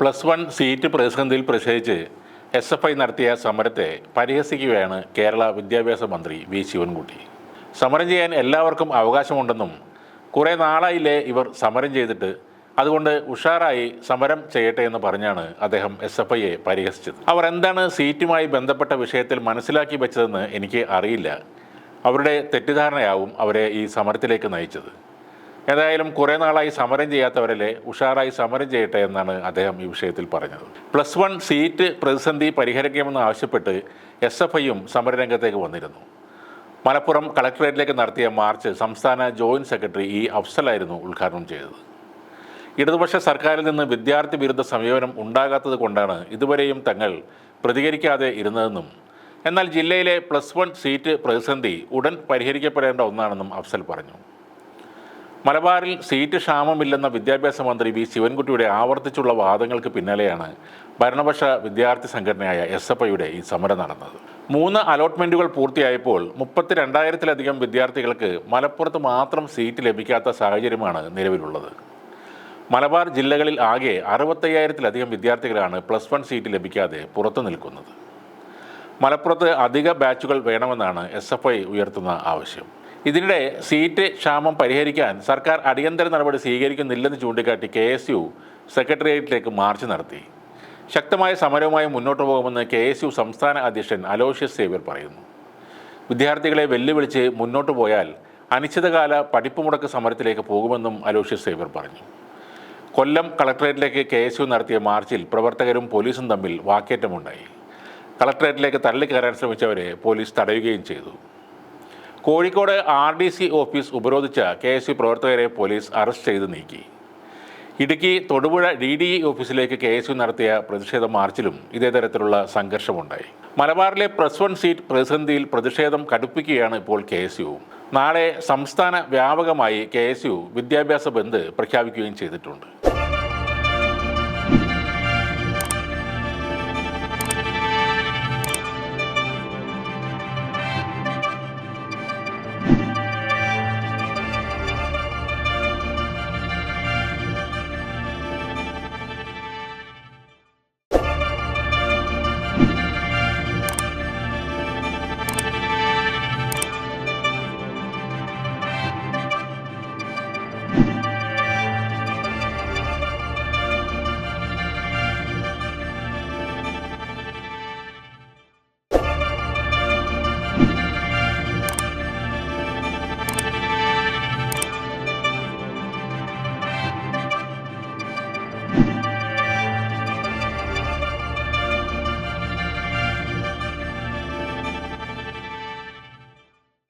+1 seat പ്രതിസന്ധിയിൽ പ്രതിഷേധിച്ച് SFI നടത്തിയ സമരത്തെ പരിഹസിക്കുകയാണ് കേരള വിദ്യാഭ്യാസ മന്ത്രി വി ശിവൻകുട്ടി. സമരം ചെയ്യാൻ എല്ലാവർക്കും അവകാശമുണ്ടെന്നും കുറേ നാളായില്ലേ ഇവർ സമരം ചെയ്തിട്ട്, അതുകൊണ്ട് ഉഷാറായി സമരം ചെയ്യട്ടെ എന്ന് പറഞ്ഞാണ് അദ്ദേഹം SFIയെ പരിഹസിച്ചത്. അവർ എന്താണ് സീറ്റുമായി ബന്ധപ്പെട്ട വിഷയത്തിൽ മനസ്സിലാക്കി വെച്ചതെന്ന് എനിക്ക് അറിയില്ല. അവരുടെ തെറ്റിദ്ധാരണയാവും അവരെ ഈ സമരത്തിലേക്ക് നയിച്ചത്. ഏതായാലും കുറേ നാളായി സമരം ചെയ്യാത്തവരല്ലേ ഉഷാറായി സമരം ചെയ്യട്ടെ എന്നാണ് അദ്ദേഹം ഈ വിഷയത്തിൽ പറഞ്ഞത്. +1 സീറ്റ് പ്രതിസന്ധി പരിഹരിക്കാമെന്ന് ആവശ്യപ്പെട്ട് SFIയും സമരരംഗത്തേക്ക് വന്നിരുന്നു. മലപ്പുറം കളക്ടറേറ്റിലേക്ക് നടത്തിയ മാർച്ച് സംസ്ഥാന ജോയിന്റ് സെക്രട്ടറി E. അഫ്സലായിരുന്നു ഉദ്ഘാടനം ചെയ്തത്. ഇടതുപക്ഷ സർക്കാരിൽ നിന്ന് വിദ്യാർത്ഥി വിരുദ്ധ സമീപനം ഉണ്ടാകാത്തത് കൊണ്ടാണ് ഇതുവരെയും തങ്ങൾ പ്രതികരിക്കാതെ ഇരുന്നതെന്നും, എന്നാൽ ജില്ലയിലെ +1 സീറ്റ് പ്രതിസന്ധി ഉടൻ പരിഹരിക്കപ്പെടേണ്ട ഒന്നാണെന്നും അഫ്സൽ പറഞ്ഞു. മലബാറിൽ സീറ്റ് ക്ഷാമമില്ലെന്ന വിദ്യാഭ്യാസ മന്ത്രി വി ശിവൻകുട്ടിയുടെ ആവർത്തിച്ചുള്ള വാദങ്ങൾക്ക് പിന്നാലെയാണ് ഭരണപക്ഷ വിദ്യാർത്ഥി സംഘടനയായ SFIയുടെ ഈ സമരം നടന്നത്. 3 അലോട്ട്മെൻറ്റുകൾ പൂർത്തിയായപ്പോൾ 32,000-ലധികം വിദ്യാർത്ഥികൾക്ക് മലപ്പുറത്ത് മാത്രം സീറ്റ് ലഭിക്കാത്ത സാഹചര്യമാണ് നിലവിലുള്ളത്. മലബാർ ജില്ലകളിൽ ആകെ 65,000-ലധികം വിദ്യാർത്ഥികളാണ് +1 സീറ്റ് ലഭിക്കാതെ പുറത്തു നിൽക്കുന്നത്. മലപ്പുറത്ത് അധിക ബാച്ചുകൾ വേണമെന്നാണ് SFI ഉയർത്തുന്ന ആവശ്യം. ഇതിനിടെ സീറ്റ് ക്ഷാമം പരിഹരിക്കാൻ സർക്കാർ അടിയന്തര നടപടി സ്വീകരിക്കുന്നില്ലെന്ന് ചൂണ്ടിക്കാട്ടി KSU സെക്രട്ടേറിയറ്റിലേക്ക് മാർച്ച് നടത്തി. ശക്തമായ സമരവുമായി മുന്നോട്ട് പോകുമെന്ന് KSU സംസ്ഥാന അധ്യക്ഷൻ അലോഷ്യസ് സേവ്യർ പറയുന്നു. വിദ്യാർത്ഥികളെ വെല്ലുവിളിച്ച് മുന്നോട്ട് പോയാൽ അനിശ്ചിതകാല പഠിപ്പ് മുടക്ക് സമരത്തിലേക്ക് പോകുമെന്നും അലോഷ്യസ് സേവ്യർ പറഞ്ഞു. കൊല്ലം കളക്ടറേറ്റിലേക്ക് KSU നടത്തിയ മാർച്ചിൽ പ്രവർത്തകരും പോലീസും തമ്മിൽ വാക്കേറ്റമുണ്ടായി. കളക്ടറേറ്റിലേക്ക് തള്ളിക്കയറാൻ ശ്രമിച്ചവരെ പോലീസ് തടയുകയും ചെയ്തു. കോഴിക്കോട് RDC ഓഫീസ് ഉപരോധിച്ച KSU പ്രവർത്തകരെ പോലീസ് അറസ്റ്റ് ചെയ്ത് നീക്കി. ഇടുക്കി തൊടുപുഴ DDE ഓഫീസിലേക്ക് KSU നടത്തിയ പ്രതിഷേധ മാർച്ചിലും ഇതേ തരത്തിലുള്ള സംഘർഷമുണ്ടായി. മലബാറിലെ +1 സീറ്റ് പ്രതിസന്ധിയിൽ പ്രതിഷേധം കടുപ്പിക്കുകയാണ് ഇപ്പോൾ KSU. നാളെ സംസ്ഥാന വ്യാപകമായി KSU വിദ്യാഭ്യാസ ബന്ദ് പ്രഖ്യാപിക്കുകയും ചെയ്തിട്ടുണ്ട്.